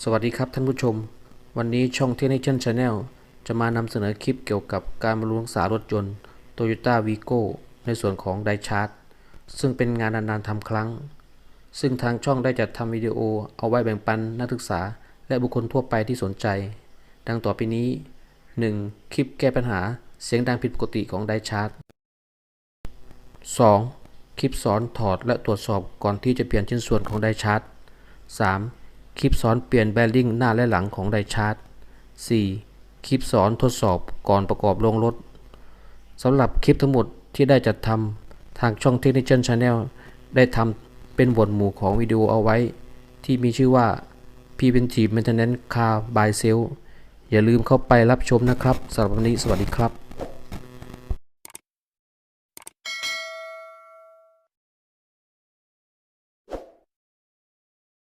สวัสดีครับท่านผู้ชมวันนี้ช่อง Technician Channel จะมานำเสนอคลิปเกี่ยวกับการบำรุงรักษารถยนต์ Toyota Vigo ในส่วนของไดชาร์จซึ่งเป็นงานนานๆทำครั้งซึ่งทางช่องได้จัดทำวิดีโอเอาไว้แบ่งปันนักศึกษาและบุคคลทั่วไปที่สนใจดังต่อไปนี้ 1. คลิปแก้ปัญหาเสียงดังผิดปกติของไดชาร์จ 2. คลิปสอนถอดและตรวจสอบก่อนที่จะเปลี่ยนชิ้นส่วนของไดชาร์จ 3. คลิปสอนเปลี่ยนแบริ่งหน้าและหลังของไดชาร์จ 4. คลิปสอนทดสอบก่อนประกอบลงรถสำหรับคลิปทั้งหมดที่ได้จัดทำทางช่อง Technician Channel ได้ทำเป็นหมวดหมู่ของวิดีโอเอาไว้ที่มีชื่อว่า Preventive Maintenance Car by Sale อย่าลืมเข้าไปรับชมนะครับสำหรับวันนี้สวัสดีครับ